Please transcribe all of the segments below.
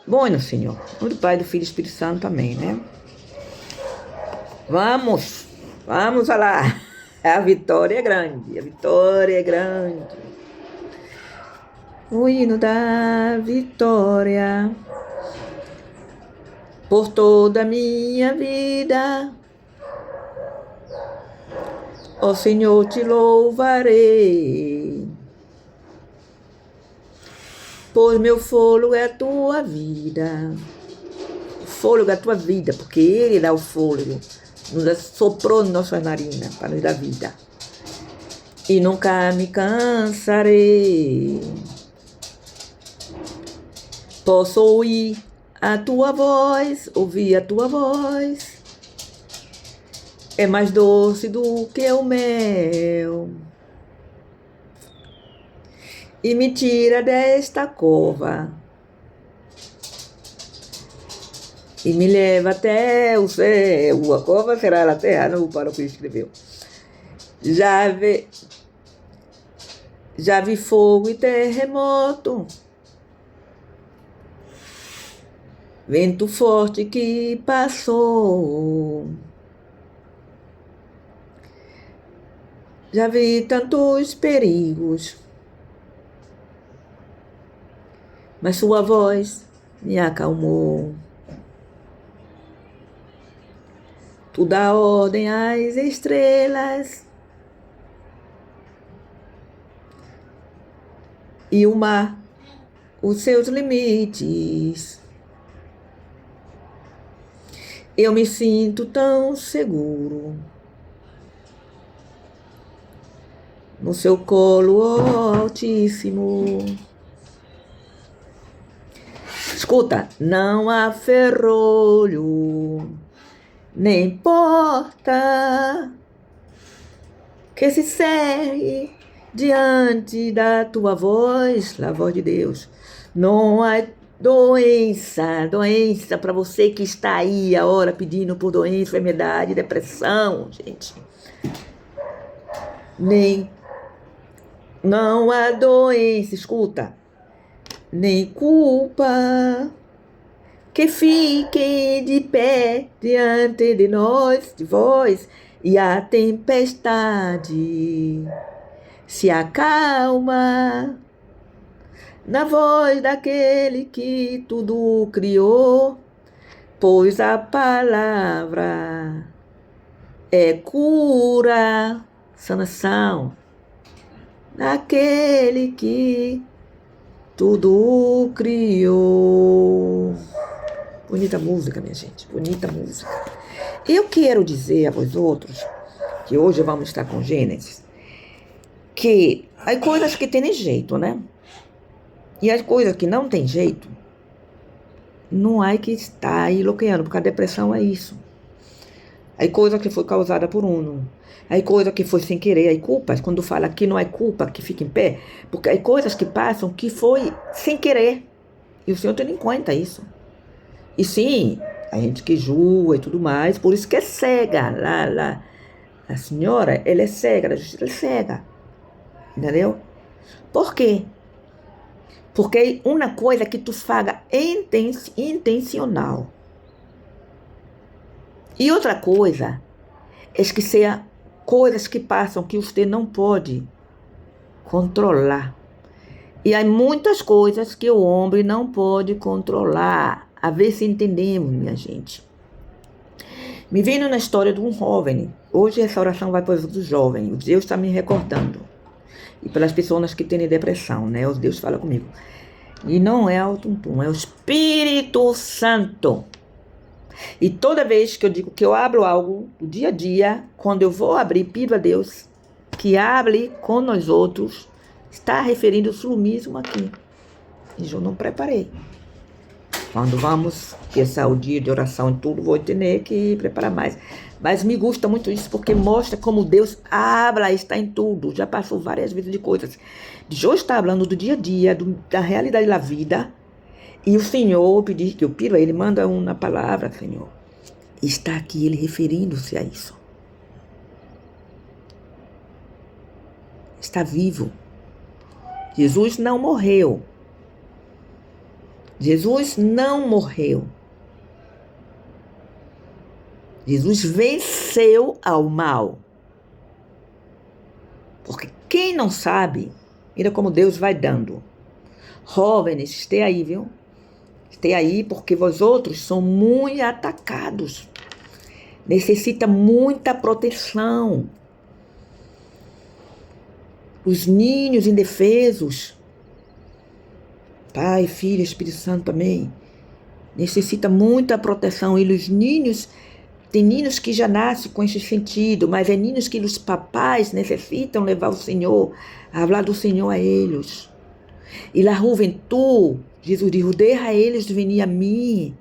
Bueno, Senhor. Em nome do Pai, do Filho e do Espírito Santo. Amém, né? Vamos lá. A vitória é grande, a vitória é grande. O hino da vitória por toda a minha vida. Ó Senhor, te louvarei, pois meu fôlego é a tua vida. O fôlego é a tua vida, porque Ele dá o fôlego, nos soprou em nossas narinas para nos dar vida. E nunca me cansarei. Posso ouvir a tua voz, é mais doce do que o mel. E me tira desta cova e me leva até o céu. A cova será na terra, não para o que escreveu. Já vi fogo e terremoto, vento forte que passou. Já vi tantos perigos, mas sua voz me acalmou. Tu dá ordem às estrelas e o mar, os seus limites. Eu me sinto tão seguro no seu colo, ó Altíssimo. Escuta, não há ferrolho, nem porta que se cerre diante da tua voz, a voz de Deus. Não há doença para você que está aí a hora pedindo por doença, enfermidade, depressão, gente. Não há doença, escuta, nem culpa que fique de pé diante de nós, de vós, e a tempestade se acalma na voz daquele que tudo criou, pois a palavra é cura, sanação, daquele que tudo criou. Bonita música, minha gente, bonita música. Eu quero dizer a vós outros, que hoje vamos estar com Gênesis, que há coisas que tem jeito, né? E as coisas que não tem jeito, não há que estar aí bloqueando, porque a depressão é isso. Há coisa que foi causada por uno, há coisa que foi sem querer, há culpas, quando fala que não é culpa que fica em pé, porque há coisas que passam que foi sem querer, e o Senhor tem em conta isso. E sim, a gente que julga e tudo mais, por isso que é cega, a senhora, ela é cega, a justiça é cega, entendeu? Por quê? Porque uma coisa que tu faga intencional. E outra coisa é que seja coisas que passam que você não pode controlar. E há muitas coisas que o homem não pode controlar. A ver se entendemos, minha gente. Me vendo na história de um jovem. Hoje essa oração vai para os jovens. Deus está me recordando. E pelas pessoas que têm depressão, né? Os Deus fala comigo. E não é o tum-tum, é o Espírito Santo. E toda vez que eu digo que eu abro algo do dia a dia, quando eu vou abrir, pido a Deus que hable com nós outros, está referindo-se ao mesmo aqui. E eu não preparei. Quando vamos, que esse é o dia de oração e tudo, vou ter que preparar mais. Mas me gusta muito isso, porque mostra como Deus habla, está em tudo. Já passou várias vezes de coisas. Deus está falando do dia a dia, da realidade da vida. E o Senhor, que eu pido a Ele, manda uma palavra, Senhor. Está aqui Ele referindo-se a isso. Está vivo. Jesus não morreu. Jesus não morreu. Jesus venceu ao mal. Porque quem não sabe, mira como Deus vai dando. Jovens, esteja aí, viu? Esteja aí, porque vós outros são muito atacados. Necessita muita proteção. Os ninhos indefesos, Pai, Filho, Espírito Santo também, necessita muita proteção. E os ninhos, tem ninhos que já nascem com esse sentido, mas é ninhos que os papais necessitam levar o Senhor, a falar do Senhor a eles. E a juventude, Jesus diz, deixa eles vir a mim,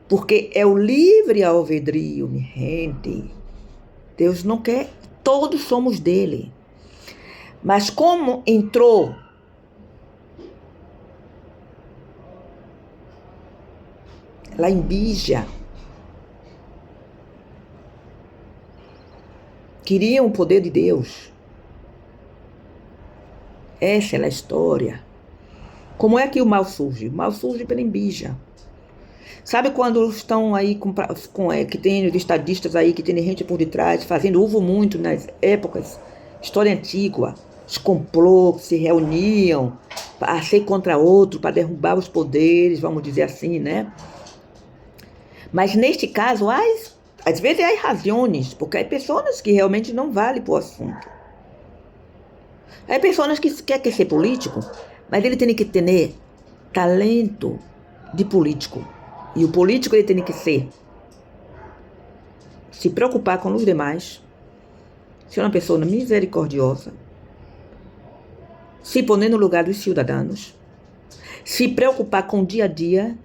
porque é o livre albedrio, minha gente. Deus não quer, todos somos dele. Mas como entrou lá em Bija, queriam o poder de Deus. Essa é a história. Como é que o mal surge? O mal surge pela Bija. Sabe quando estão aí que tem os estadistas aí, que tem gente por detrás, fazendo uso muito nas épocas, história antiga, os complôs se reuniam para ser contra outro, para derrubar os poderes, vamos dizer assim, né? Mas neste caso, às vezes há razões, porque há pessoas que realmente não valem para o assunto. Há pessoas que querem ser político, mas ele tem que ter talento de político. E o político ele tem que se preocupar com os demais, ser uma pessoa misericordiosa, se pôr no lugar dos cidadãos, se preocupar com o dia a dia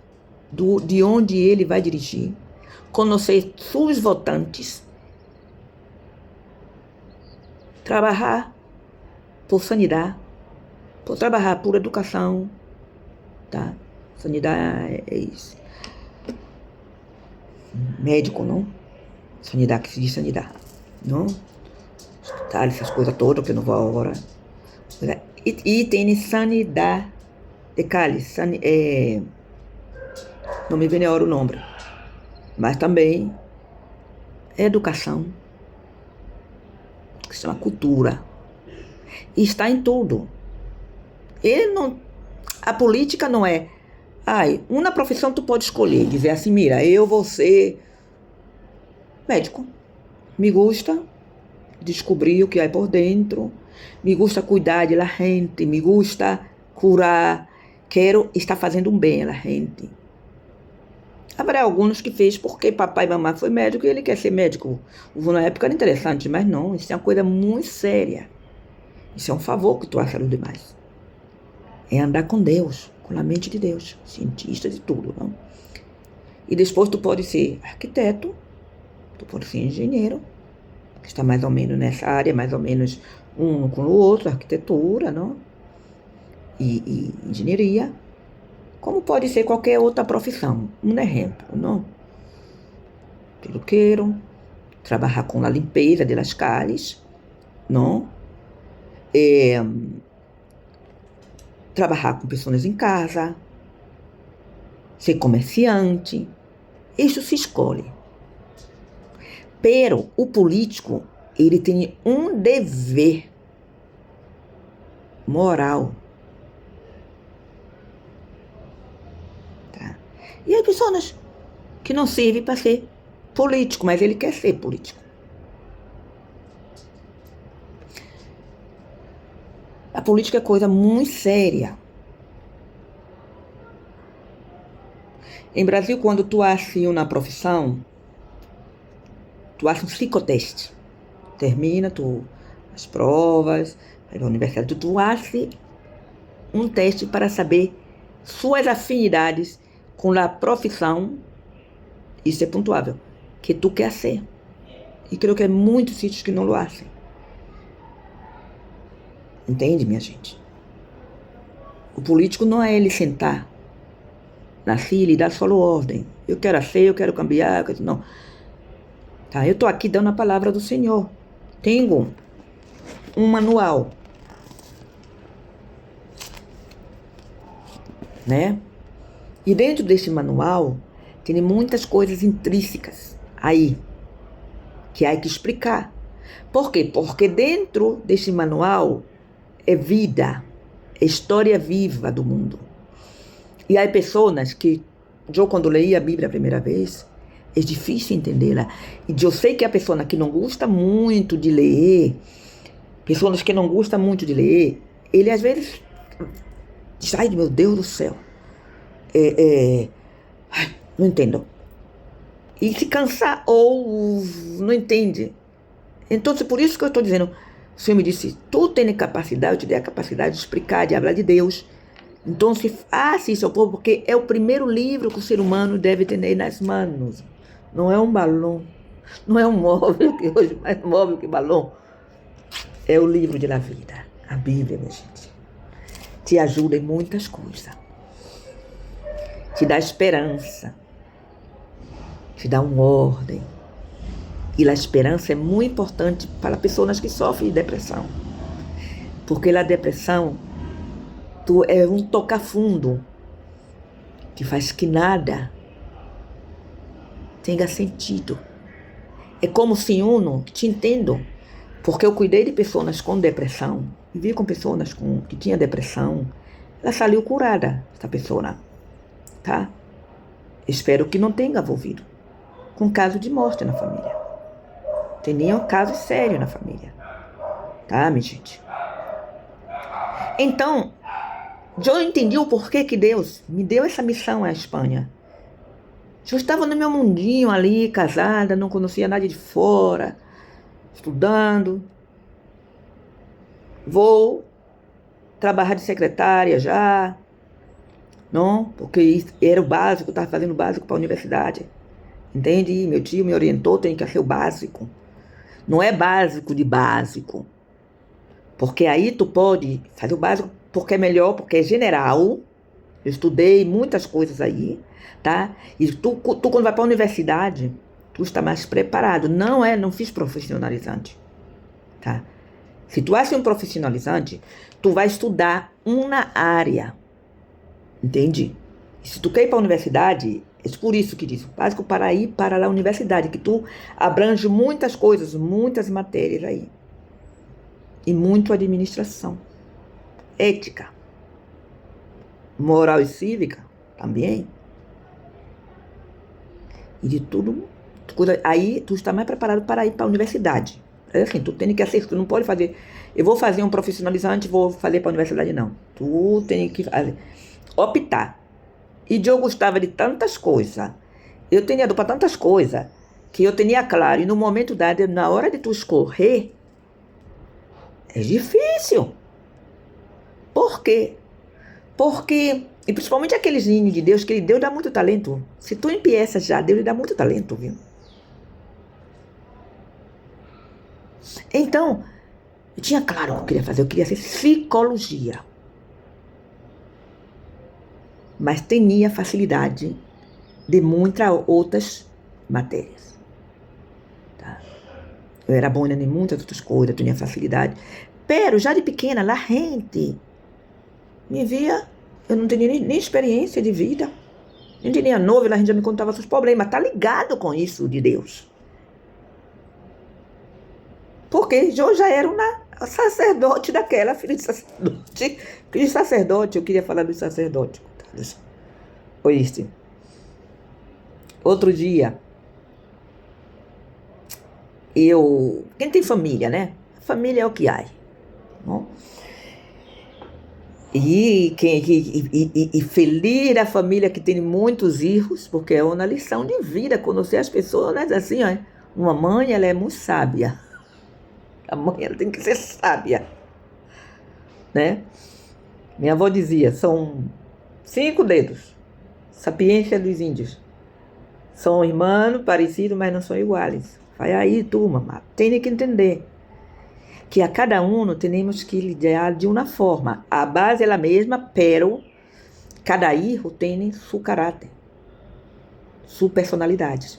de onde ele vai dirigir, conhecer seus votantes, trabalhar por sanidade, por trabalhar por educação, tá? Sanidade é isso. Médico, não? Sanidade, que se diz sanidade, não? Hospital, essas coisas todas que eu não vou agora. E tem sanidade de Cali, não me vem agora o nome, mas também é educação, que se chama cultura, e está em tudo. A política não é, uma profissão tu pode escolher, dizer assim, mira, eu vou ser médico, me gusta descobrir o que há por dentro, me gusta cuidar da gente, me gusta curar, quero estar fazendo um bem à gente. Haverá alguns que fez porque papai e mamãe foi médico e ele quer ser médico. Na época era interessante, mas não, isso é uma coisa muito séria. Isso é um favor que tu acha aos demais. É andar com Deus, com a mente de Deus, cientista de tudo, não? E depois tu pode ser arquiteto, tu pode ser engenheiro, que está mais ou menos nessa área, mais ou menos um com o outro, arquitetura, não? E engenharia. Como pode ser qualquer outra profissão. Um exemplo, não? Peluqueiro, trabalhar com a limpeza das calles, não? Trabalhar com pessoas em casa, ser comerciante, isso se escolhe. Pero o político, ele tem um dever moral. Tá? E há pessoas que não servem para ser político, mas ele quer ser político. A política é coisa muito séria. Em Brasil, quando tu assume uma profissão, tu faz um psicoteste. Termina as provas, vai para a universidade, tu faz um teste para saber suas afinidades com a profissão, isso é pontuável, que tu quer ser. E creio que é muitos sítios que não lo fazem. Entende, minha gente? O político não é ele sentar na fila e dar só ordem. Eu quero ser, eu quero cambiar, não. Tá, eu estou aqui dando a palavra do Senhor. Tenho um manual, né? E dentro deste manual tem muitas coisas intrínsecas aí que há que explicar. Por quê? Porque dentro deste manual é vida, é história viva do mundo. E há pessoas que, eu quando leí a Bíblia a primeira vez, é difícil entendê-la. E eu sei que a pessoa que não gosta muito de ler, pessoas que não gostam muito de ler, ele às vezes diz, ai meu Deus do céu, não entendo. E se cansar ou não entende. Então, por isso que eu estou dizendo, o Senhor me disse, tu tens capacidade, eu te dei a capacidade de explicar, de falar de Deus. Então, se faça isso ao povo, porque é o primeiro livro que o ser humano deve ter nas mãos. Não é um balão, não é um móvel, que hoje é mais móvel que balão. É o livro de la vida, a Bíblia, minha gente. Te ajuda em muitas coisas. Te dá esperança. Te dá uma ordem. E a esperança é muito importante para pessoas que sofrem de depressão. Porque a depressão é um tocar fundo que faz que nada tenha sentido. É como se uno, te entendo, porque eu cuidei de pessoas com depressão, e vi com pessoas que tinham depressão, ela saiu curada, essa pessoa, tá? Espero que não tenha envolvido com caso de morte na família. Tem nenhum caso sério na família, tá, minha gente? Então, eu entendi o porquê que Deus me deu essa missão à Espanha. Eu estava no meu mundinho ali, casada, não conhecia nada de fora, estudando. Vou trabalhar de secretária já, não? Porque era o básico, estava fazendo o básico para a universidade. Entende? Meu tio me orientou, tem que ser o básico. Não é básico de básico. Porque aí tu pode fazer o básico porque é melhor, porque é general. Eu estudei muitas coisas aí, tá? E tu quando vai para a universidade, tu está mais preparado. Não fiz profissionalizante, tá? Se tu és um profissionalizante, tu vai estudar uma área, entende? E se tu quer ir para a universidade, é por isso que diz, básico para ir para a universidade, que tu abrange muitas coisas, muitas matérias aí. E muito administração, ética, moral e cívica também. E de tudo, aí tu está mais preparado para ir para a universidade. É assim, tu tem que assistir, tu não pode fazer, eu vou fazer um profissionalizante, vou fazer para a universidade, não. Tu tem que fazer, optar. E eu gostava de tantas coisas, eu tinha dor para tantas coisas, que eu tinha claro, e no momento dado, na hora de tu escorrer, é difícil. Por quê? Porque, e principalmente aqueles ninhos de Deus, que Deus dá muito talento. Se tu empieza já, Deus lhe dá muito talento, viu? Então, eu tinha claro o que eu queria fazer. Eu queria ser psicologia. Mas tinha facilidade de muitas outras matérias. Tá? Eu era boa em muitas outras coisas, tinha facilidade. Pero, já de pequena, a gente me via, eu não tinha nem experiência de vida. Eu não tinha novela, a gente já me contava seus problemas. Tá ligado com isso de Deus. Porque eu já era uma sacerdote daquela, filha de sacerdote. De sacerdote, eu queria falar do sacerdote. Oíste? Outro dia, quem tem família, né? Família é o que há. Não? E feliz a família que tem muitos filhos, porque é uma lição de vida, conhecer as pessoas, né? Assim, ó, uma mãe, ela é muito sábia. A mãe, ela tem que ser sábia, né? Minha avó dizia, são 5 dedos, sapiência dos índios. São irmãos parecidos, mas não são iguais. Vai aí, turma, tem que entender que a cada um temos que lidar de uma forma. A base é a mesma, pero cada hijo tem seu caráter, sua personalidade.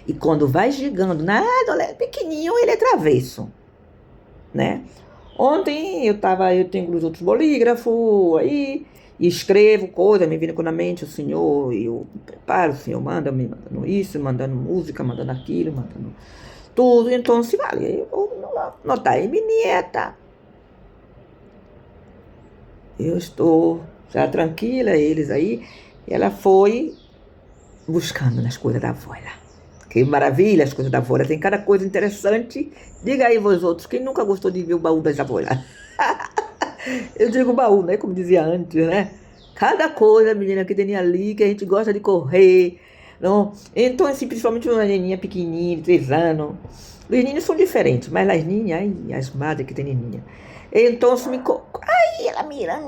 E quando vai chegando na adolescência, pequenininho, ele é travesso, né? Ontem eu tenho os outros bolígrafos aí, E escrevo coisa, me vindo com na mente o Senhor, e eu preparo, o Senhor manda, me mandando isso, mandando música, mandando aquilo, mandando tudo. Então, se vale, eu vou notar aí, minha nieta. Eu estou já tranquila, eles aí. E ela foi buscando nas coisas da avó lá. Que maravilha as coisas da avó, tem cada coisa interessante. Diga aí vós outros, quem nunca gostou de ver o baú das avós lá? Eu digo baú, né? Como dizia antes, né? Cada coisa, menina, que tem ali, que a gente gosta de correr. Não? Então, assim, principalmente uma neninha pequenininha, de 3 anos. Os meninos são diferentes, mas as ninhas, ai, as madres que tem neninha. Então, assim, ai, ela mira,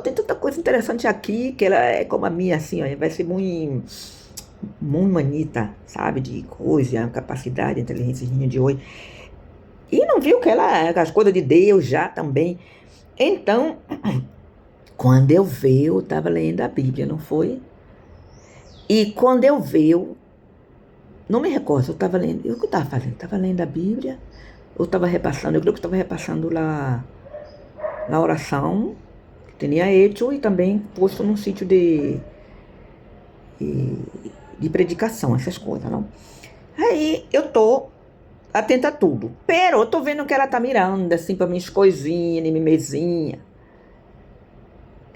tem tanta coisa interessante aqui, que ela é como a minha, assim, ó, vai ser muito, muito manita, sabe, de coisa, capacidade, inteligência de hoje. E não viu que ela, as coisas de Deus já também. Então, quando eu vi, eu estava lendo a Bíblia, não foi? E quando eu vi, não me recordo, eu estava lendo, o que eu estava fazendo? Estava lendo a Bíblia, eu estava repassando, eu creio que estava repassando lá na oração, que tinha hecho, e também posto num sítio de predicação, essas coisas, não? Aí eu tô atenta a tudo, pero eu tô vendo que ela tá mirando, assim, para minhas coisinhas, minha mesinha.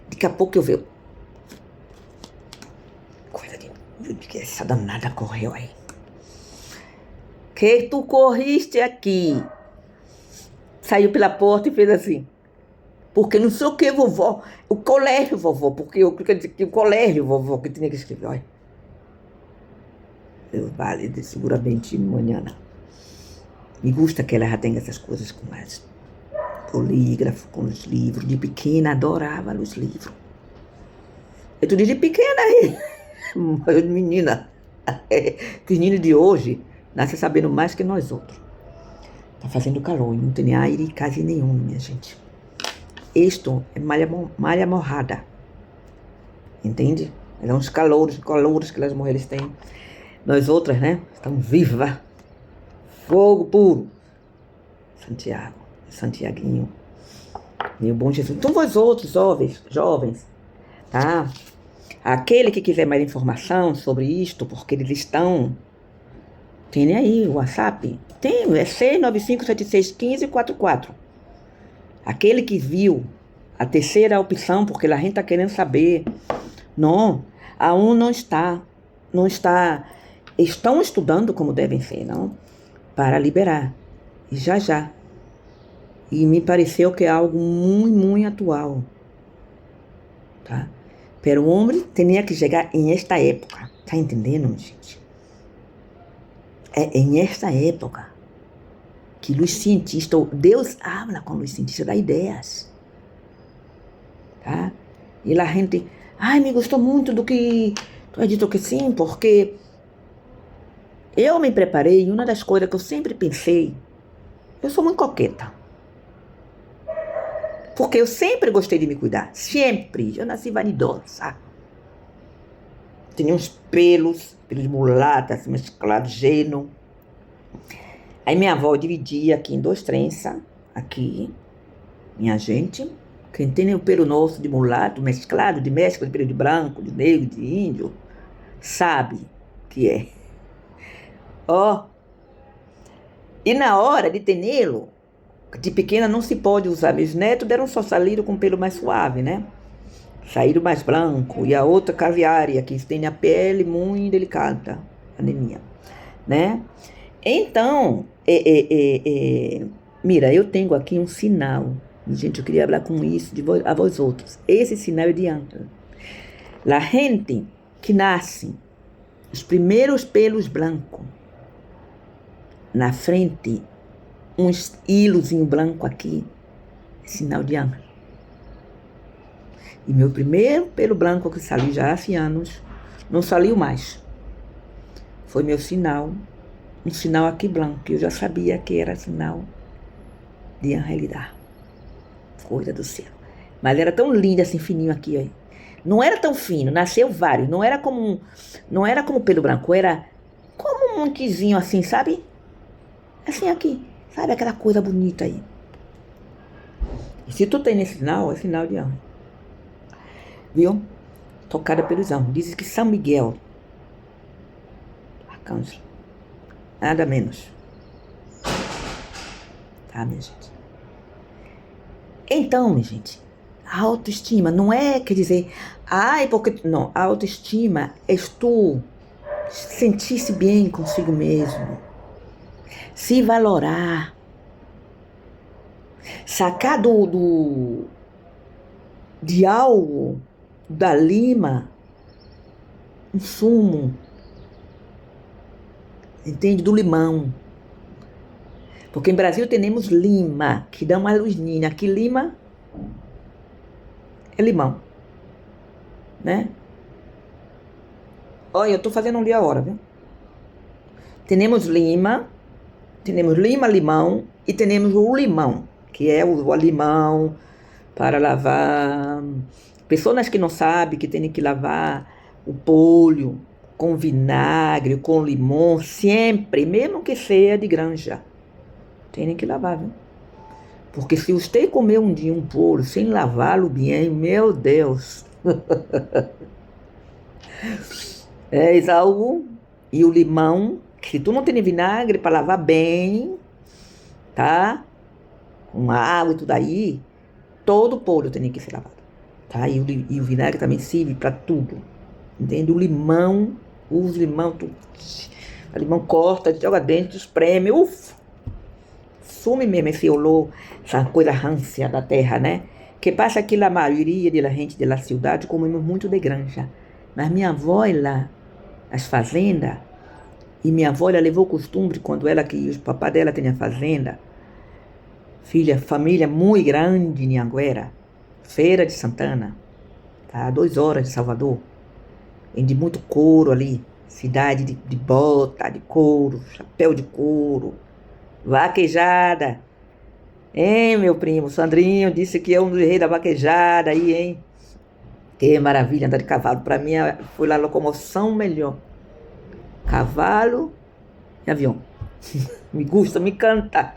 Daqui a pouco eu vejo, coisa de que essa danada correu aí. Que tu corriste aqui? Saiu pela porta e fez assim. Porque não sei o que, vovó. O colégio, vovó. Porque eu queria dizer que o colégio, vovó, que tinha que escrever. Olha. Eu vale seguramente amanhã. Me gusta que ela já tenha essas coisas com as bolígrafo, com os livros. De pequena, adorava os livros. Eu tô de pequena aí. Menina. Os meninos de hoje nascem sabendo mais que nós outros. Tá fazendo calor e não tem aire quase nenhum, minha gente. Isto é malha morrada. Entende? É uns calores que as mulheres têm. Nós outras, né? Estamos vivas. Fogo puro. Santiago, Santiaguinho. Meu bom Jesus. Então, vós outros, jovens, tá? Aquele que quiser mais informação sobre isto, porque eles estão... Tem aí o WhatsApp? Tem, é C95761544. Aquele que viu a terceira opção, porque a gente está querendo saber. Não, a um não está. Estão estudando como devem ser, não? Para liberar. E já. E me pareceu que é algo muito, muito atual. Tá? Pero o homem tinha que chegar em esta época. Tá entendendo, gente? É em esta época que os cientistas, Deus habla com os cientistas, dá ideias. Tá? E a gente, me gostou muito do que tu dito que sim, porque eu me preparei, e uma das coisas que eu sempre pensei, eu sou muito coqueta. Porque eu sempre gostei de me cuidar, sempre. Eu nasci vanidosa. Tinha uns pelos de mulata, assim, mesclados, geno. Aí minha avó dividia aqui em 2 tranças, aqui, minha gente. Quem tem o pelo nosso de mulato, mesclado, de mescla, de pelo de branco, de negro, de índio, sabe que é. Ó. E na hora de tê-lo, de pequena não se pode usar. Meus netos deram só saíram com pelo mais suave, né? Saíram mais branco. E a outra caviária, que tem a pele muito delicada, anemia, né? Então, mira, eu tenho aqui um sinal. Gente, eu queria falar com isso a vós outros. Esse sinal é de ângel. A gente que nasce, os primeiros pelos brancos, na frente, uns hilozinho branco aqui, é sinal de ângel. E meu primeiro pelo branco que saiu já há anos, não saiu mais. Foi meu sinal, um sinal aqui branco, que eu já sabia que era sinal de angelidade. Coisa do céu. Mas era tão lindo assim, fininho aqui, ó. Não era tão fino, nasceu vários. Não era como pelo branco, era como um montezinho assim, sabe? Assim aqui, sabe aquela coisa bonita aí. E se tu tem nesse sinal, é sinal de anjo. viu? Tocada pelos anjos. Diz que São Miguel, arcanjo, nada menos. Tá, minha gente? Então, minha gente, a autoestima não é, quer dizer, ai, porque. Não, a autoestima é tu sentir-se bem consigo mesmo, se valorar, sacar de algo, da lima, um sumo, entende? Do limão. Porque em Brasil temos lima, que dá uma luzinha. Aqui lima é limão, né? Olha, eu tô fazendo um dia a hora, viu? Temos lima, limão e temos o limão, que é o limão para lavar. Pessoas que não sabem que tem que lavar o polho com vinagre, com limão, sempre, mesmo que seja de granja. Tem que lavar, viu? Porque se você comer um dia um polho sem lavá-lo bem, meu Deus. É algo. E o limão, que se tu não tem vinagre para lavar bem, tá? Com água e tudo aí, todo o polho tem que ser lavado. Tá? E o vinagre também serve para tudo. Entende? O limão, usa limão, o limão corta, joga dentro, espreme, sume mesmo esse olor, essa coisa rância da terra, né? Que passa que a maioria da gente da cidade comemos muito de granja. Mas minha avó lá, as fazendas, e minha avó ela levou o costume, quando ela, que o papai dela tinha fazenda, família muito grande em Anguera, Feira de Santana, tá? 2 horas de Salvador, de muito couro ali, cidade de bota, de couro, chapéu de couro, vaquejada. Hein, meu primo, Sandrinho disse que é um dos reis da vaquejada aí, hein? Que maravilha andar de cavalo. Para mim, foi lá a locomoção melhor. Cavalo e avião. Me gusta, me canta,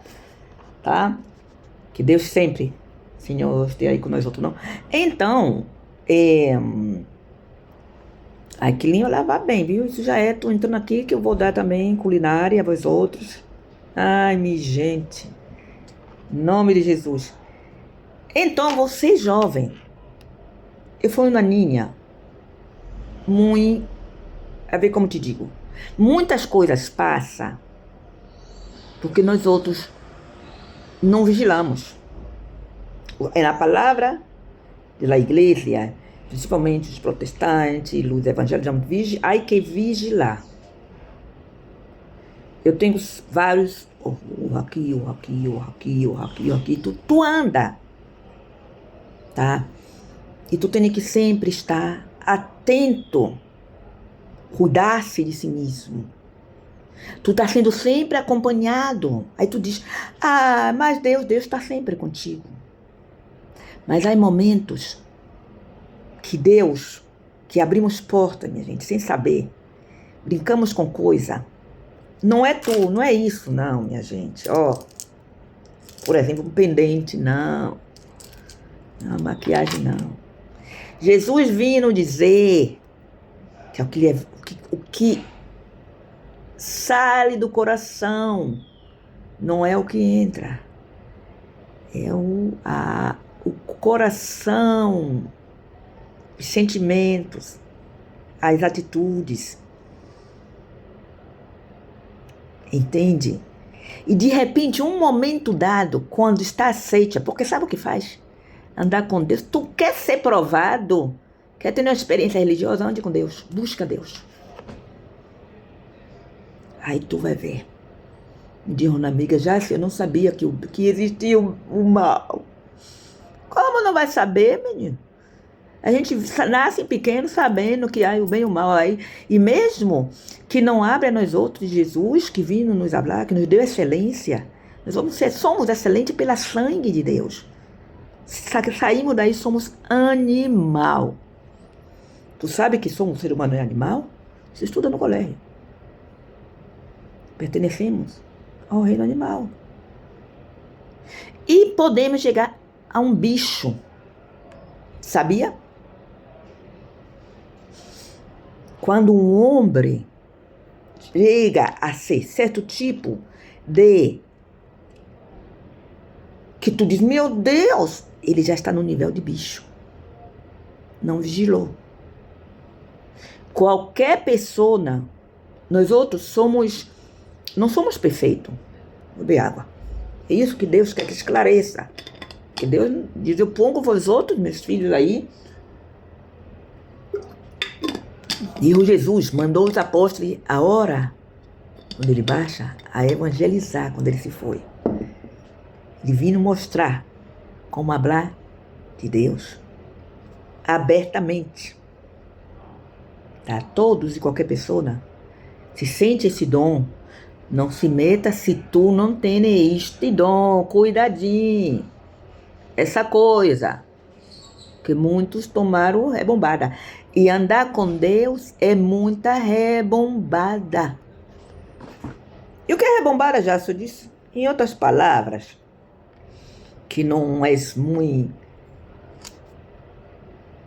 tá? Que Deus sempre, Senhor, esteja aí com nós outros, não. Então, aquilo lavar bem, viu? Isso já tô entrando aqui que eu vou dar também culinária a vós outros. Ai, minha gente. Em nome de Jesus. Então, você jovem, eu fui uma ninha, muito, a ver como te digo, muitas coisas passam porque nós outros não vigilamos. É na palavra da igreja, principalmente os protestantes, os evangélicos, há que vigilar. Eu tenho vários, aqui, tu anda, tá? E tu tem que sempre estar atento, cuidar-se de si mesmo. Tu está sendo sempre acompanhado. Aí tu diz, mas Deus está sempre contigo. Mas há momentos que abrimos porta, minha gente, sem saber, brincamos com coisa. Não é isso, não, minha gente. Por exemplo, um pendente, não. Não, maquiagem, não. Jesus vindo dizer que o que sai do coração não é o que entra. É o coração, os sentimentos, as atitudes. Entende? E de repente, um momento dado, quando está aceita, porque sabe o que faz? Andar com Deus. Tu quer ser provado? Quer ter uma experiência religiosa? Ande com Deus. Busca Deus. Aí tu vai ver. Me diz uma amiga, eu não sabia que existia o mal. Como não vai saber, menino? A gente nasce pequeno sabendo que há o bem e o mal aí. E mesmo que não abra a nós outros, Jesus, que vindo nos falar, que nos deu excelência, nós somos excelentes pela sangue de Deus. Saímos daí, somos animal. Tu sabe que somos ser humano e animal? Você estuda no colégio. Pertenecemos ao reino animal. E podemos chegar a um bicho. Sabia? Quando um homem chega a ser certo tipo de... que tu diz, meu Deus, ele já está no nível de bicho. Não vigilou. Qualquer pessoa, nós outros não somos perfeitos. Vou beber água. É isso que Deus quer que esclareça. Que Deus diz, eu pongo vós outros, meus filhos aí. E o Jesus mandou os apóstolos a hora, quando ele baixa, a evangelizar, quando ele se foi. Ele vindo mostrar como falar de Deus abertamente. Tá? Todos e qualquer pessoa, se sente esse dom, não se meta se tu não tem este dom, cuidadinho. Essa coisa que muitos tomaram rebombada. E andar com Deus é muita rebombada. E o que é rebombada, já eu disse? Em outras palavras, que não é muito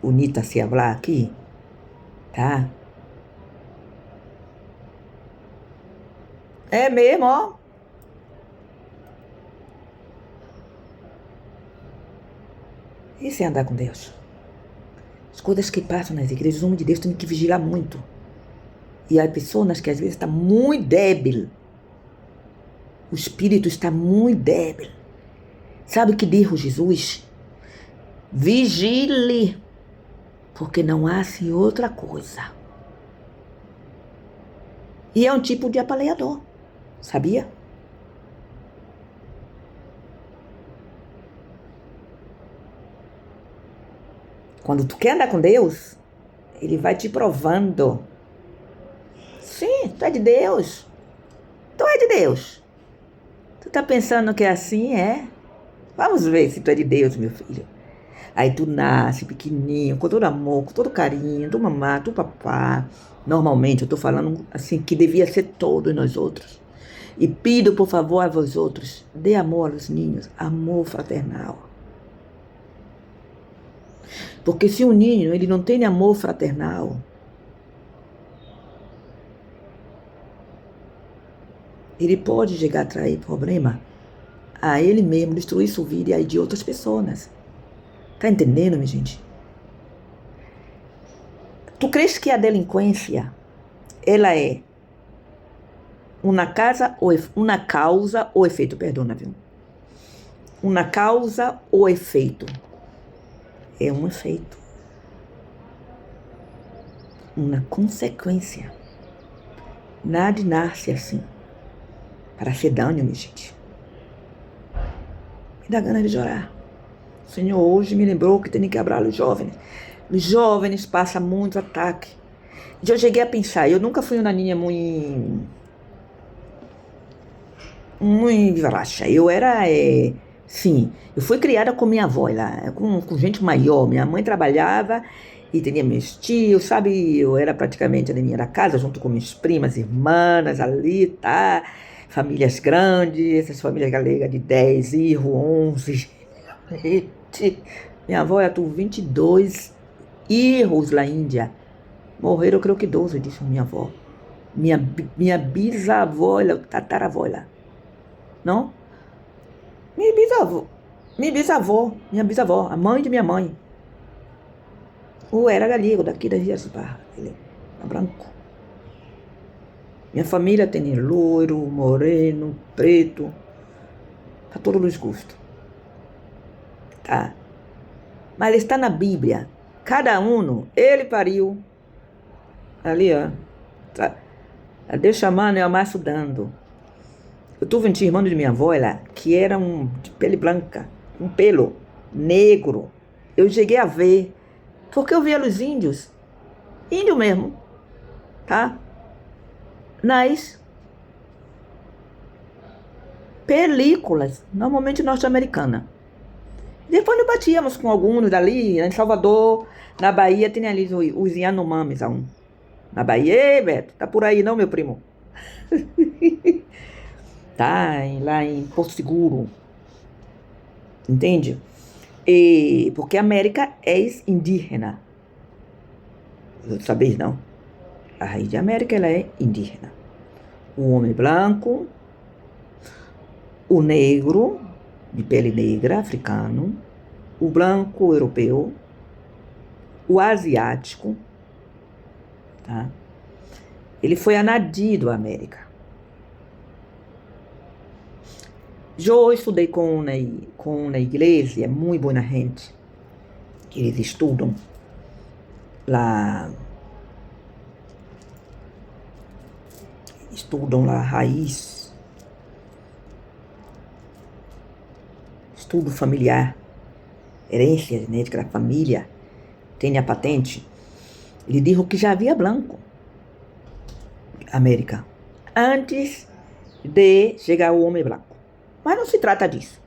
bonita se falar aqui, tá? É mesmo, ó. Isso é andar com Deus. As coisas que passam nas igrejas, o homem de Deus tem que vigiar muito. E há pessoas que às vezes estão muito débil. O espírito está muito débil. Sabe o que diz Jesus? Vigile, porque não há assim outra coisa. E é um tipo de apaleador, sabia? Quando tu quer andar com Deus, Ele vai te provando. Sim, tu é de Deus. Tu é de Deus. Tu tá pensando que é assim, é? Vamos ver se tu é de Deus, meu filho. Aí tu nasce pequenininho, com todo amor, com todo carinho, do mamá, do papá. Normalmente eu tô falando assim, que devia ser todos nós outros. E pido, por favor, a vós outros, dê amor aos ninhos, amor fraternal. Porque se um ninho ele não tem amor fraternal, ele pode chegar a trazer problema a ele mesmo, destruir sua vida e aí de outras pessoas. Tá entendendo, minha gente? Tu crees que a delinquência, ela é uma causa ou efeito, perdona, viu? Uma causa ou efeito? É um efeito. Uma consequência. Nada nasce assim. Para ser dano, minha gente. Me dá ganas de chorar. O Senhor hoje me lembrou que tem que abrir os jovens. Os jovens passam muito ataque. Eu cheguei a pensar, eu nunca fui uma menina muito vivacha. Eu era, sim, eu fui criada com minha avó lá, com gente maior. Minha mãe trabalhava e tinha meus tios, sabe? Eu era praticamente a minha casa, junto com minhas primas, irmãs ali, tá? Famílias grandes, essas famílias galegas de 10, 11. Minha avó era 22 filhos lá na Índia. Morreram, creio que 12, disse minha avó. Minha bisavó, tataravó lá. Não? Minha bisavó, a mãe de minha mãe. Era galego, daqui das Ilhas Barras, ele é branco. Minha família tem loiro, moreno, preto, para todos os gostos. Tá? Mas está na Bíblia. Cada um, ele pariu. Ali, ó. Tá. Deus chamando e o amasso dando. Eu tive um tio irmão de minha avó lá, que era de pele branca, um pelo negro. Eu cheguei a ver, porque eu via os índios, índio mesmo, tá? Nas películas, normalmente norte-americanas. Depois nós batíamos com alguns dali, em Salvador, na Bahia, tem ali os Yanomamis, na Bahia. Ei, Beto, tá por aí não, meu primo? Tá, lá em Porto Seguro. Entende? Porque a América é indígena. Não sabeis, não? A raiz de América, ela é indígena. O homem branco, o negro, de pele negra, africano, o branco europeu, o asiático, tá? Ele foi anadido à América. Eu estudei com uma igreja muito boa gente, que eles estudam lá a raiz, estudo familiar, herência genética da família, tem a patente. Ele dijo que já havia branco América antes de chegar o homem branco. Mas não se trata disso.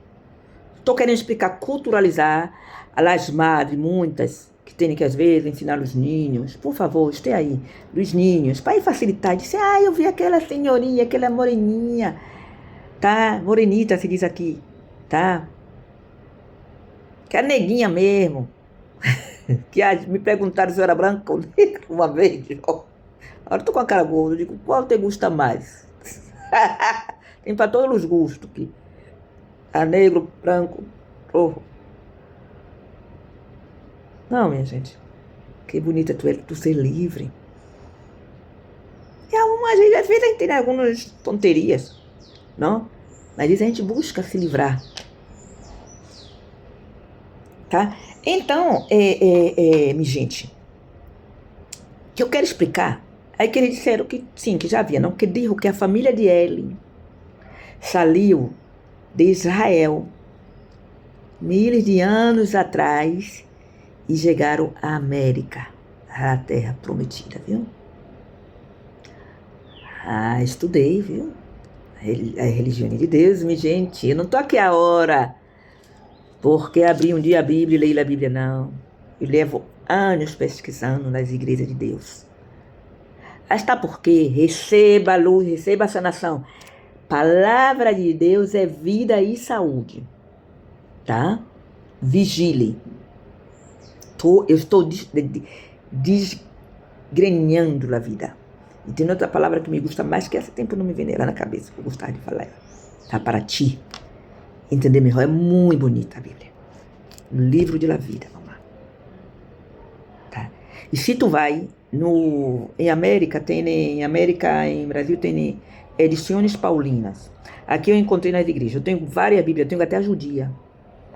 Estou querendo explicar, culturalizar as madres, muitas, que tem que às vezes ensinar os ninhos. Por favor, esteja aí, dos ninhos, para facilitar. Disse, eu vi aquela senhorinha, aquela moreninha, tá? Morenita se diz aqui, tá? Que é neguinha mesmo. Que me perguntaram se eu era branca ou negra uma vez. Agora eu tô com a cara gorda, eu digo, qual te gusta mais? Tem para todos os gostos aqui. A negro, branco, roxo. Não, minha gente. Que bonita tu ser livre. E às vezes tem algumas tonterias, não? Mas a gente busca se livrar. Tá? Então, minha gente, o que eu quero explicar é que eles disseram que sim, que já havia, não? Que dijo que a família de Eli saiu de Israel milhares de anos atrás e chegaram à América, à terra prometida, viu? Estudei, viu? A religião de Deus, minha gente. Eu não tô aqui a hora porque abri um dia a Bíblia e leio a Bíblia, não. Eu levo anos pesquisando nas igrejas de Deus. Está porque receba a luz, receba a sanação. Palavra de Deus é vida e saúde, tá? Vigile. Eu estou desgrenhando a vida. E tem outra palavra que me gusta mais, que esse tempo não me vem lá na cabeça, que eu gostava de falar. Tá? Para ti entender melhor. É muito bonita a Bíblia. O livro de la vida, mamãe. Tá? E se tu vai em Brasil tem edições paulinas. Aqui eu encontrei nas igrejas. Eu tenho várias Bíblias, eu tenho até a judia,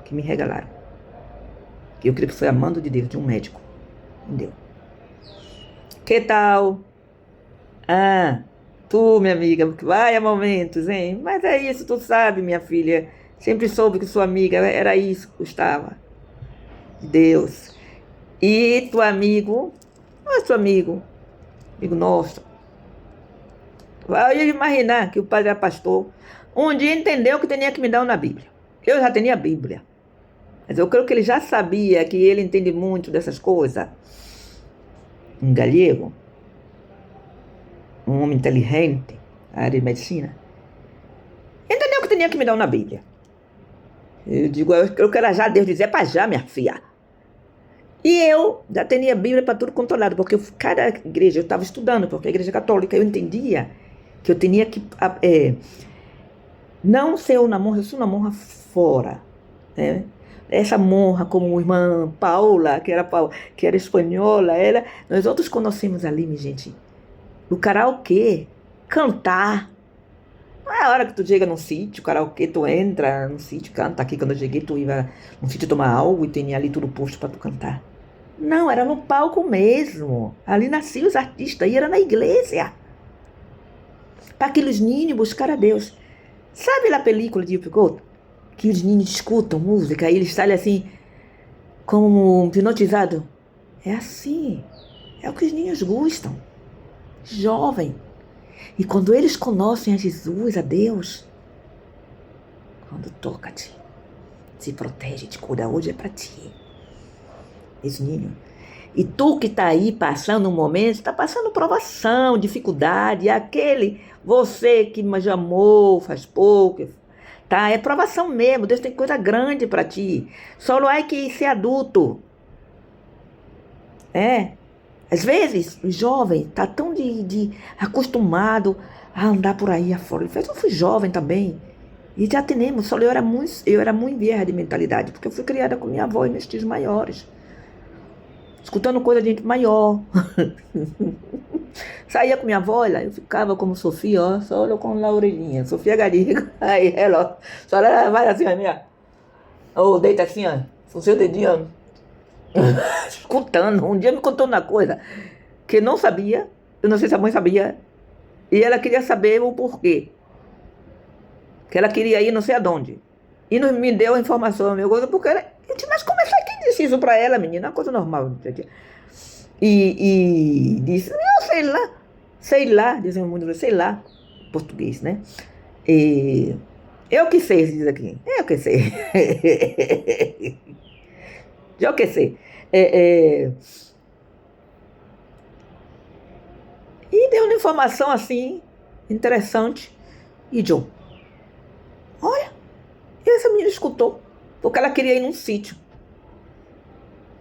que me regalaram. Que eu creio que foi a mando de Deus, de um médico. Entendeu? Que tal? Tu, minha amiga, vai a momentos, hein? Mas é isso, tu sabe, minha filha. Sempre soube que sua amiga era isso que gostava. Deus. E tu amigo, nosso amigo nosso, vai imaginar que o padre era pastor. Um dia entendeu que tinha que me dar uma Bíblia. Eu já tinha a Bíblia. Mas eu creio que ele já sabia que ele entende muito dessas coisas. Um galego, um homem inteligente, na área de medicina, entendeu que tinha que me dar uma Bíblia. Eu digo, eu quero já Deus dizer para já, minha filha. E eu já tinha Bíblia para tudo controlado, porque cada igreja, eu estava estudando, porque a igreja católica, eu entendia que eu tinha que não ser uma monja, eu sou uma monja fora, né? Essa monja, como a irmã Paula, que era espanhola, nós outros conhecemos ali, minha gente, no karaokê, cantar. Não é a hora que tu chega num sítio, karaokê, tu entra num sítio, canta. Aqui quando eu cheguei, tu ia num sítio tomar algo e tinha ali tudo posto para tu cantar. Não, era no palco mesmo. Ali nasciam os artistas e era na igreja. Para aqueles ninhos buscar a Deus. Sabe a película de Picoto? Que os ninhos escutam música e eles saem assim, como hipnotizados. É assim. É o que os ninhos gostam. Jovem. E quando eles conhecem a Jesus, a Deus, quando toca-te, se protege, te cuida, hoje é para ti. Esse ninho. E tu que está aí passando um momento, está passando provação, dificuldade, você que já amou, faz pouco, tá? É provação mesmo, Deus tem coisa grande para ti. Só não é que ser adulto. Às vezes, o jovem está tão acostumado a andar por aí afora. Eu fui jovem também. E já temos, só eu era muito vieja de mentalidade, porque eu fui criada com minha avó e meus tios maiores, escutando coisa de gente maior. Saía com minha avó, eu ficava como Sofia, ó, só com a orelhinha, Sofia Gariga. Aí ela, só ela vai assim, a minha, ou deita assim, ó, com o seu dedinho, ó, escutando. Um dia me contou uma coisa que eu não sabia, eu não sei se a mãe sabia, e ela queria saber o porquê. Que ela queria ir não sei aonde. E não me deu a informação, meu coisa, porque ela. Eu disse, mas como é que quem disse isso pra ela, menina? É uma coisa normal. E disse, eu sei lá, dizem muito, sei lá, português, né? E, eu que sei, diz aqui. Eu que sei. Eu que sei. E deu uma informação assim, interessante. E John, olha, e essa menina escutou, porque ela queria ir num sítio.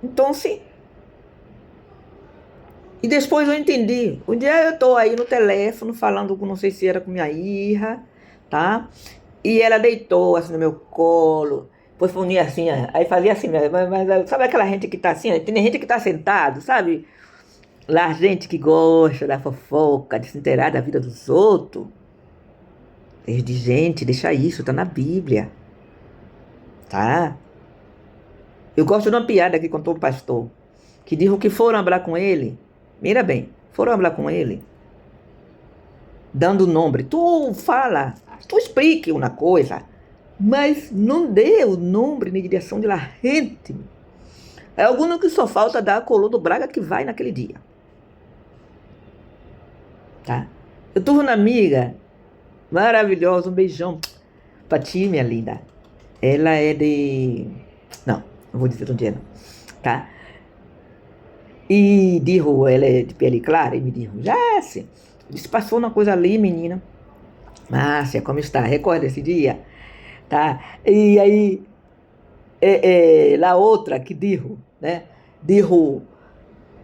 Então, sim. E depois eu entendi. Um dia eu tô aí no telefone falando com, não sei se era com minha irmã, tá? E ela deitou assim no meu colo, depois punha assim, aí fazia assim, mas sabe aquela gente que tá assim? Tem gente que tá sentado, sabe? Lá, gente que gosta da fofoca, de se inteirar da vida dos outros. Eu disse, gente, deixa isso, tá na Bíblia, tá? Eu gosto de uma piada que contou o pastor, que diz que foram falar com ele, mira bem, foram falar com ele, dando nome, tu fala, tu explique uma coisa, mas não dê o nome nem direção de la gente. É alguno que só falta dar a coluna do Braga que vai naquele dia. Tá? Eu tive uma amiga maravilhosa, um beijão pra ti, minha linda. Ela é de... Não vou dizer onde é, não. Tá? E digo, ela é de pele clara, e me dijo, Jássia, disse, passou uma coisa ali, menina. Márcia, como está? Recorda esse dia? Tá? E aí, lá outra que dijo, né? Dijo,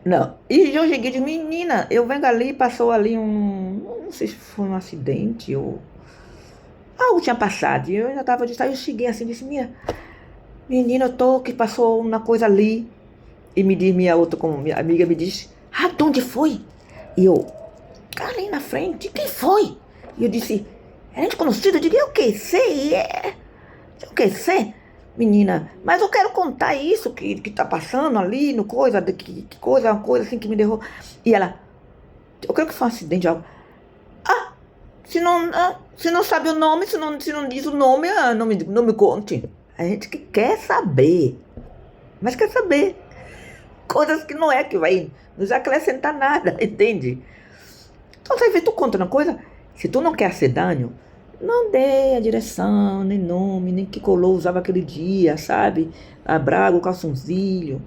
não. E eu cheguei e disse, menina, eu venho ali, passou ali não sei se foi um acidente ou algo tinha passado. E eu ainda estava de eu cheguei assim, disse, menina, eu tô, que passou uma coisa ali. E me diz, minha outra, como minha amiga me disse, de onde foi? E eu, cara, aí na frente, quem foi? E eu disse, é gente conhecida? Eu digo, eu que sei, eu que sei, menina, mas eu quero contar isso que tá passando ali, no coisa, que coisa, uma coisa assim que me derrubou. E ela, eu creio que foi um acidente, algo. Se não sabe o nome, se não diz o nome, não me conte. A gente que quer saber, mas quer saber coisas que não é que vai nos acrescentar nada, entende? Então, você vê, tu conta uma coisa, se tu não quer ser dano, não dê a direção, nem nome, nem que colou usava aquele dia, sabe? A braga, o calçãozinho.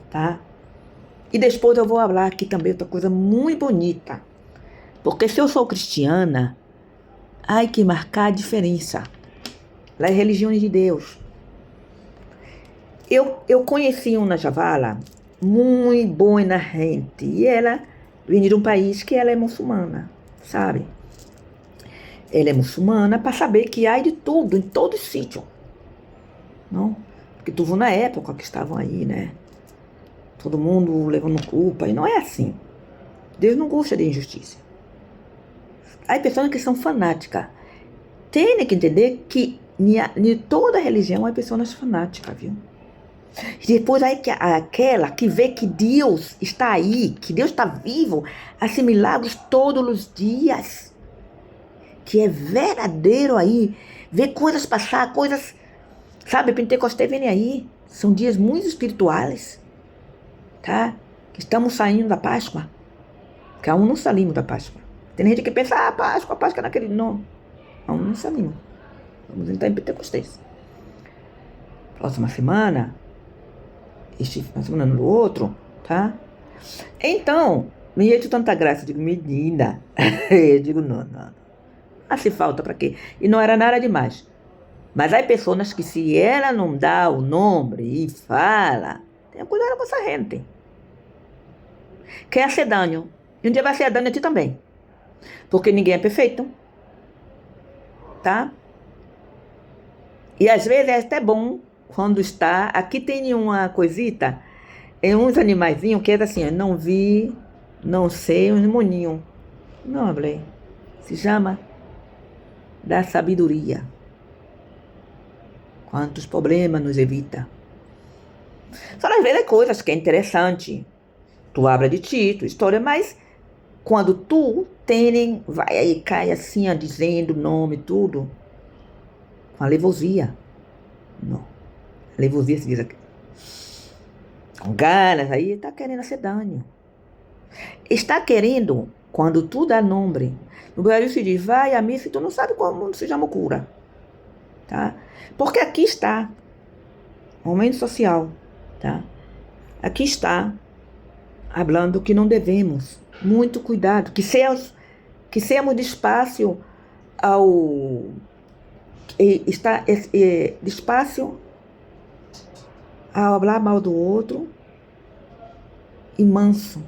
Tá? E depois eu vou falar aqui também outra coisa muito bonita. Porque se eu sou cristiana, há que marcar a diferença. Lá é religião de Deus. Eu conheci uma chavala muito boa na gente. E ela vem de um país que ela é muçulmana, sabe? Ela é muçulmana para saber que há de tudo, em todo sítio. Não? Porque tu viu na época que estavam aí, né? Todo mundo levando culpa. E não é assim. Deus não gosta de injustiça. Há pessoas que são fanáticas. Tem que entender que em toda religião há pessoas fanáticas, viu? E depois aí aquela que vê que Deus está aí, que Deus está vivo, assim, milagres todos os dias, que é verdadeiro aí, vê coisas passar, coisas, sabe, Pentecostés vem aí, são dias muito espirituais, tá? Que estamos saindo da Páscoa, que aún não saímos da Páscoa. Tem gente que pensa, Páscoa é naquele, não não saímos, vamos entrar em Pentecostés. Próxima semana, na semana no outro, tá? Então, me deu tanta graça, eu digo, menina, eu digo, não. Se falta para quê? E não era nada demais. Mas há pessoas que se ela não dá o nome e fala, Tenha cuidado com essa gente. Quer ser dano. E um dia vai ser dano a ti também. Porque ninguém é perfeito. Tá? E às vezes é até bom quando está... Aqui tem uma coisita, uns animaizinhos que é assim, não vi, não sei, uns moninhos. Não, falei. Se chama da sabedoria. Quantos problemas nos evita. Só às vezes é coisas que é interessante. Tu abre de ti, tua história, mas quando tu vai aí, cai assim, ó, dizendo o nome, tudo, com alevosia. Não. Alevosia se diz aqui. Com ganas, aí tá querendo ser dano. Está querendo, quando tu dá nome, no Brasil se diz, vai a missa e tu não sabe como se chama cura. Tá? Porque aqui está, momento social, tá? Aqui está, falando que não devemos, muito cuidado, que seamos despacio ao... despacio ao falar mal do outro e manso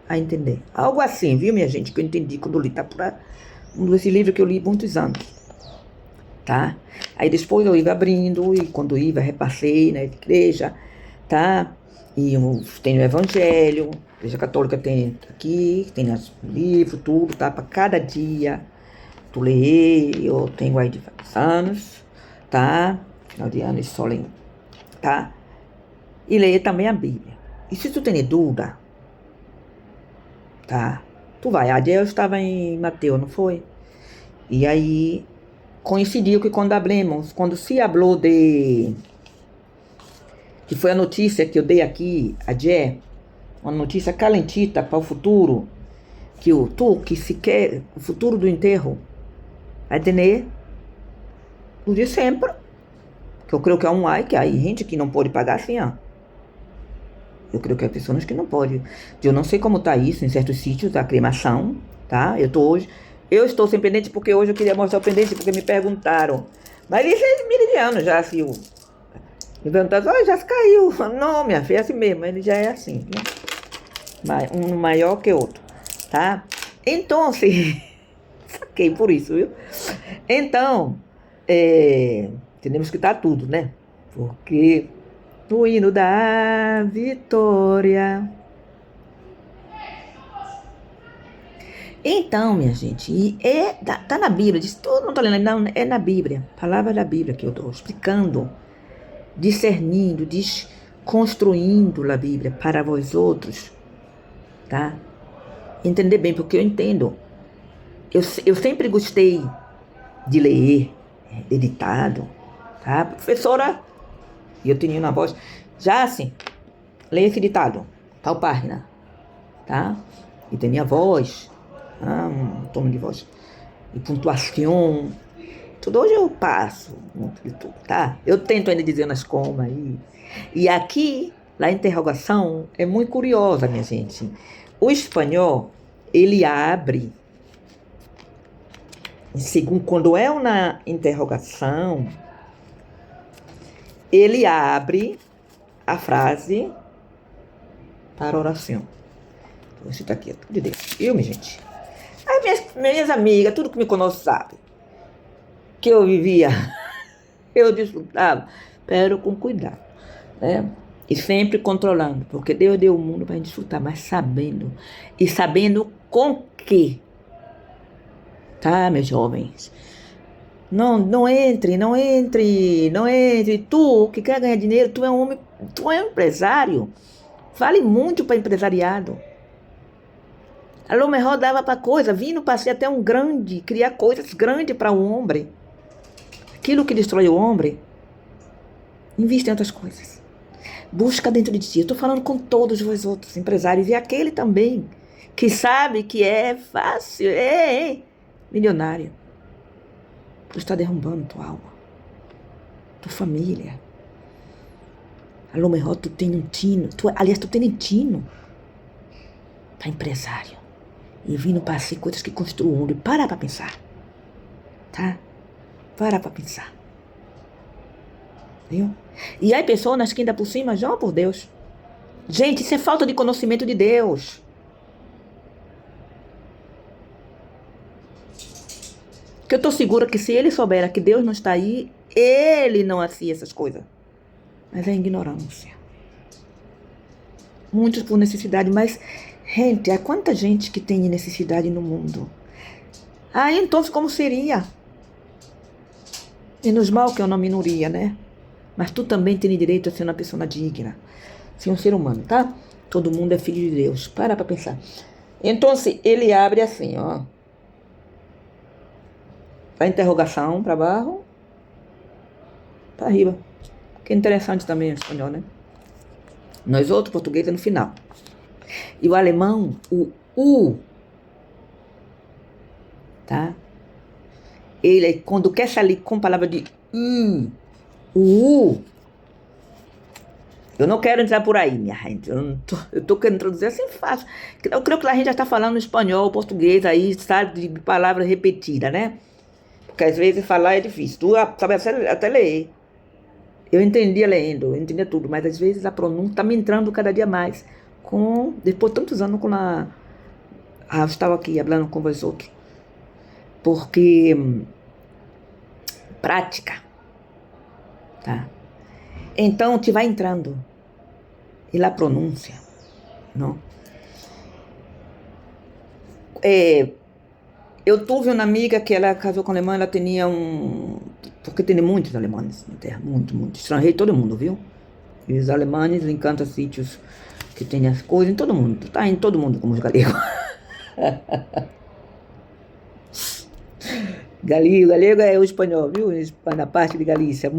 a entender. Algo assim, viu, minha gente, que eu entendi quando eu li, tá por esse livro que eu li há muitos anos, tá? Aí depois eu ia abrindo, e quando eu ia, repassei na igreja, tá? E eu tenho o Evangelho, a Igreja Católica tem aqui, tem os livros, tudo, tá? Para cada dia tu ler, eu tenho aí de vários anos, tá? Final de ano, solem, tá? E ler também a Bíblia. E se tu tem dúvida, tá? Tu vai. Ayer eu estava em Mateus, não foi? E aí coincidiu que quando se falou que foi a notícia que eu dei aqui, ayer, uma notícia calentita para o futuro, que se quer o futuro do enterro, vai ter, o de sempre, que eu creio que é que aí gente que não pode pagar assim, ó. Eu creio que há pessoas que não podem. Eu não sei como está isso em certos sítios da cremação, tá? Eu estou sem pendente porque hoje eu queria mostrar o pendente porque me perguntaram. Mas isso é meridiano já, assim. Me perguntaram, já se caiu. Não, minha filha, é assim mesmo. Ele já é assim, né? Um maior que outro, tá? Então, assim, saquei por isso, viu? Então, temos que estar tudo, né? Porque o hino da vitória. Então, minha gente, tá na Bíblia, não tô lendo, não, é na Bíblia, palavra da Bíblia que eu estou explicando, discernindo, desconstruindo a Bíblia para vós outros, tá? Entender bem, porque eu entendo. Eu sempre gostei de ler, editado, tá? Professora, e eu tinha na voz, já assim, leia esse ditado, tal página, tá? E tem minha voz, um tom de voz, e pontuação, tudo hoje eu passo, muito de tudo, tá? Eu tento ainda dizer nas comas aí. E aqui, a interrogação é muito curiosa, minha gente. O espanhol, ele abre, segundo, quando é uma interrogação, ele abre a frase para oração. Vou citar aqui, tudo de Deus. Eu, minha gente. As minhas amigas, tudo que me conhece sabe que eu vivia, eu desfrutava, pero com cuidado, né? E sempre controlando, porque Deus deu o mundo para a gente desfrutar, mas sabendo, e sabendo com que, tá, meus jovens? Não entre. Tu que quer ganhar dinheiro, tu é um homem, tu é um empresário. Vale muito para empresariado. A lo mejor dava para coisa, vindo para ser até um grande, criar coisas grandes para o homem. Aquilo que destrói o homem, invista em outras coisas. Busca dentro de ti. Eu estou falando com todos os outros empresários e aquele também, que sabe que é fácil, milionário. Tu está derrubando tua alma, tua família. A lo mejor tu tem um tino, tu tem um tino para empresário. E vindo para ser coisas que construam o mundo. Para pensar, tá? Para pensar. Viu? E aí pessoas que ainda por cima, já por Deus, Gente, isso é falta de conhecimento de Deus. Que eu estou segura que se ele soubera que Deus não está aí, ele não fazia essas coisas. Mas é ignorância. Muitos por necessidade, mas, gente, há quanta gente que tem necessidade no mundo? Ah, então como seria? Menos mal que é uma minoria, né? Mas tu também tem direito a ser uma pessoa digna. Ser um ser humano, tá? Todo mundo é filho de Deus. Para pra pensar. Então, ele abre assim, ó. A interrogação para baixo, para arriba. Que é interessante também o espanhol, né? Nós outros, português é no final. E o alemão, o U, tá? Ele, quando quer sair com palavra de o U, eu não quero entrar por aí, minha gente. Eu tô querendo traduzir assim fácil. Eu creio que a gente já está falando espanhol, português aí, sabe, de palavra repetida, né? Porque às vezes falar é difícil. Tu sabe até ler. Eu entendia lendo, eu entendia tudo, mas às vezes a pronúncia está me entrando cada dia mais. Depois de tantos anos com eu estava aqui falando com vós outros. Porque prática, tá? Então te vai entrando. E lá pronúncia, não? Eu tive uma amiga que ela casou com um alemão, ela tinha porque tem muitos alemães na terra, muito. Estrangeiro, todo mundo, viu? E os alemães encantam sítios que tem as coisas em todo mundo. Tá em todo mundo, como os galegos. Galego é o espanhol, viu? Na parte de Galícia.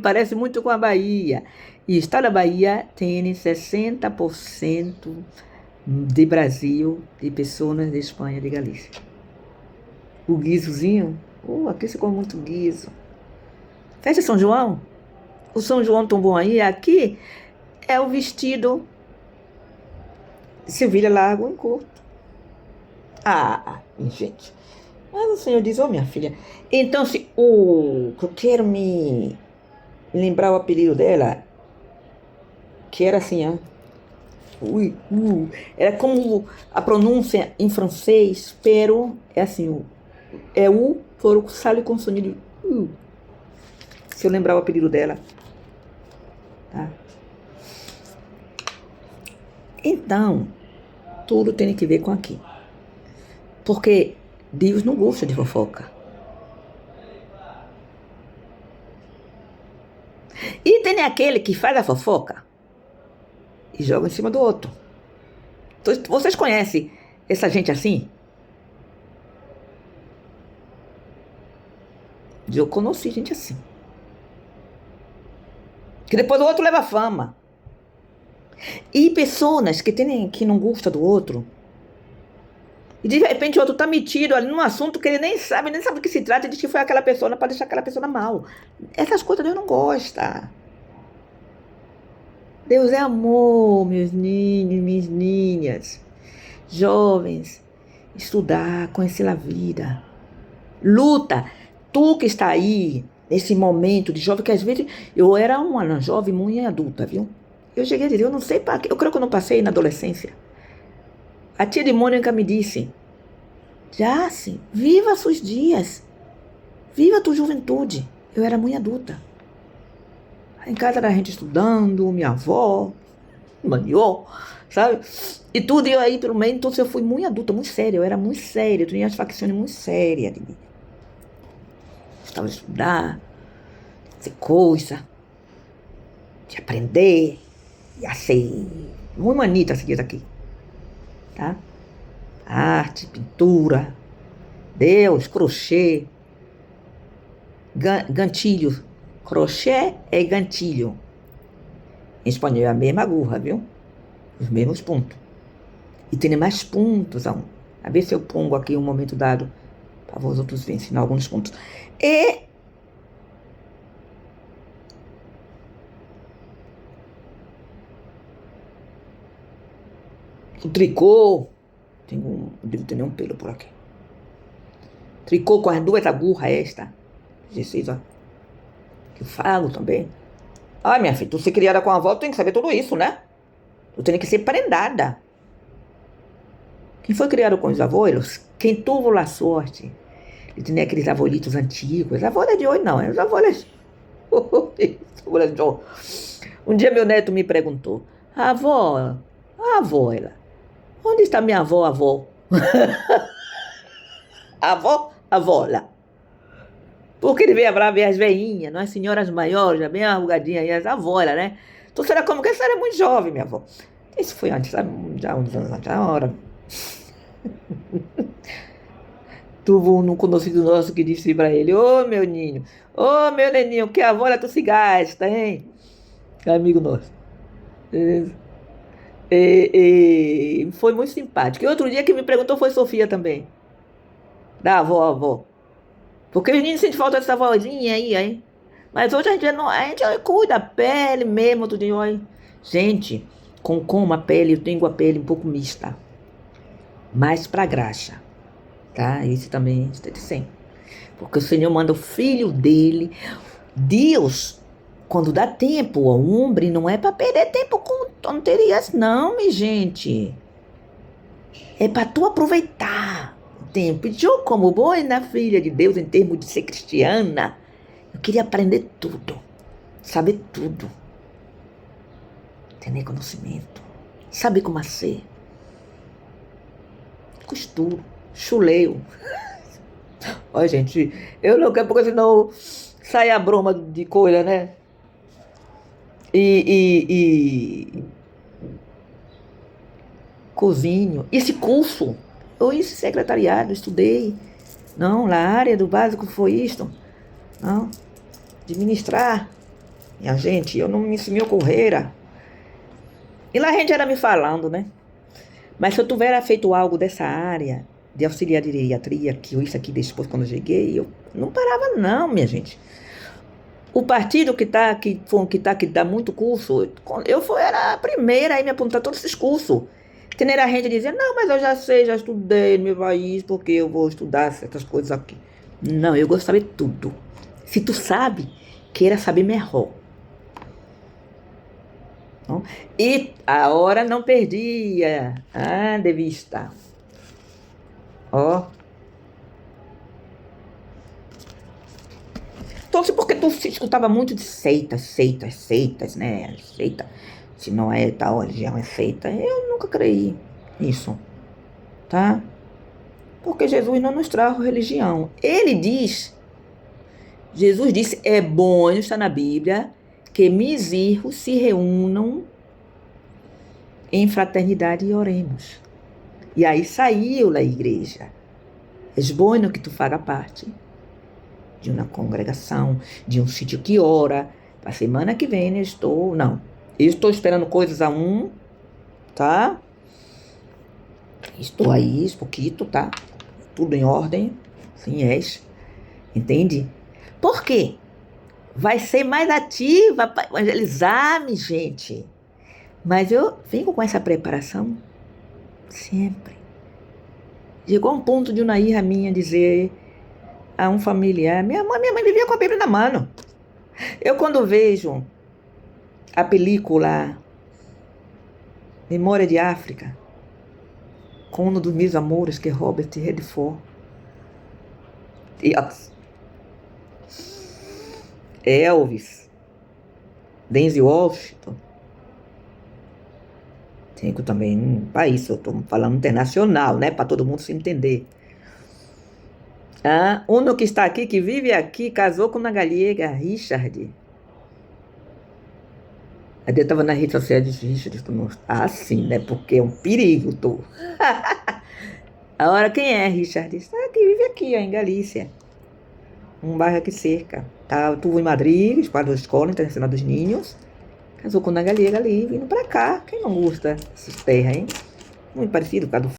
Parece muito com a Bahia. E o estado da Bahia tem 60% de Brasil, de pessoas de Espanha, de Galícia. O guisozinho, aqui se come muito guiso. Festa São João. O São João tão bom aí, aqui é o vestido Sevilha largo em curto. Gente. Mas o Senhor diz, minha filha. Então, que eu quero me lembrar o apelido dela, que era assim, ó. Era como a pronúncia em francês, pero é assim, é o por sale com sonido se eu lembrar o apelido dela, tá? Então, tudo tem que ver com aqui. Porque Deus não gosta de fofoca. E tem aquele que faz a fofoca e joga em cima do outro. Então, vocês conhecem essa gente assim? Eu conheci gente assim. Que depois o outro leva fama. E pessoas que não gostam do outro. E de repente o outro tá metido ali num assunto que ele nem sabe do que se trata, e diz que foi aquela pessoa para deixar aquela pessoa mal. Essas coisas Deus não gosta. Deus é amor, meus ninhos, minhas ninhas. Jovens, estudar, conhecer a vida. Luta. Tu que está aí, nesse momento de jovem, que às vezes eu era uma jovem muito adulta, viu? Eu cheguei a dizer, eu não sei para quê, eu creio que eu não passei na adolescência. A tia de Mônica me disse, Jace, viva seus dias, viva a tua juventude. Eu era muito adulta. Em casa era a gente estudando, minha avó, manhô, sabe? E tudo, eu aí pelo meio, então eu fui muito adulta, muito séria, eu era muito séria, eu tinha as facções muito sérias de mim. Gostava de estudar, fazer coisa, de aprender, e ser muito manita esses dias aqui, tá? Arte, pintura, Deus, crochê, gantilho. Crochê é gantilho. Em espanhol é a mesma agulha, viu? Os mesmos pontos. E tem mais pontos. A ver se eu pongo aqui um momento dado para os outros verem, ensinar alguns pontos. E o tricô. Não devo ter nenhum pelo por aqui. Tricô com as duas agulhas esta. 16, ó. Que eu falo também. Minha filha, tu ser criada com a avó, tu tem que saber tudo isso, né? Tu tem que ser prendada. Quem foi criado com os avós, quem teve a sorte de ter aqueles avolitos antigos, avós de hoje não, os avós de hoje. Um dia meu neto me perguntou, a avó, ela, onde está minha avó? Avó lá. Porque ele veio pra ver as veinhas, não as senhoras maiores, já bem arrugadinhas aí, as avós, né? Então será como que essa era muito jovem, minha avó. Isso foi antes, sabe? Já uns anos antes, a hora. Tuve um conhecido nosso que disse pra ele, ô meu ninho, ô meu neninho, que a avó tu se gasta, hein? Amigo nosso. Foi muito simpático. E outro dia que me perguntou foi Sofia também. Da avó. Porque os meninos sentem falta dessa vozinha aí. Mas hoje a gente cuida da pele mesmo, tudo aí. Gente, com a pele, eu tenho a pele um pouco mista. Mais pra graxa. Tá? Isso também tem sempre. Porque o Senhor manda o filho dele. Deus, quando dá tempo ao homem, não é para perder tempo com tonterias, não, minha gente. É para tu aproveitar o tempo. E eu, como boa filha de Deus, em termos de ser cristiana, eu queria aprender tudo, saber tudo, ter conhecimento, saber como ser. Costuro, chuleio. Olha, gente, eu não quero, porque senão sai a broma de coisa, né? E cozinho. Esse curso, esse secretariado, estudei. Não, na área do básico foi isto. Não, administrar. Minha gente, eu não me ocorrera. E lá a gente era me falando, né? Mas se eu tivesse feito algo dessa área de auxiliar de geriatria, que isso aqui depois quando eu cheguei, eu não parava não, minha gente. O partido que dá muito curso, era a primeira a me apontar todos esses cursos. Tem a gente dizendo, não, mas eu já sei, já estudei no meu país, porque eu vou estudar certas coisas aqui. Não, eu gosto de saber tudo. Se tu sabe, queira saber melhor. Não? E a hora não perdia de vista. Ó. Então, porque tu escutava muito de seitas, né? Seita, se não é tal religião, é seita. Eu nunca creí nisso, tá? Porque Jesus não nos traz religião. Jesus disse, é bom, está na Bíblia, que meus filhos se reúnam em fraternidade e oremos. E aí saiu da igreja. É bom que tu faça parte de uma congregação, de um sítio que ora. A semana que vem eu estou esperando coisas tá? Estou aí, pouquinho, tá? Tudo em ordem, sim, entende? Por quê? Vai ser mais ativa para evangelizar, minha gente. Mas eu venho com essa preparação sempre. Chegou um ponto de uma irmã minha dizer a um familiar, minha mãe vivia com a Bíblia na mão. Eu quando vejo a película Memória de África, com um dos meus amores, que é Robert Redford, Elvis, Denzel Washington, tenho também, para isso, eu estou falando internacional, né, para todo mundo se entender. Um que está aqui, que vive aqui, casou com uma gallega, Richard. Aí eu estava na rede social de Richard, sim, né, porque é um perigo, tô. Agora, quem é Richard? Está aqui, vive aqui, ó, em Galícia. Um bairro aqui cerca. Estuvo em Madrid, Escola Internacional dos Ninhos. Casou com uma gallega ali, vindo pra cá. Quem não gosta dessas terras, hein? Muito parecido com a do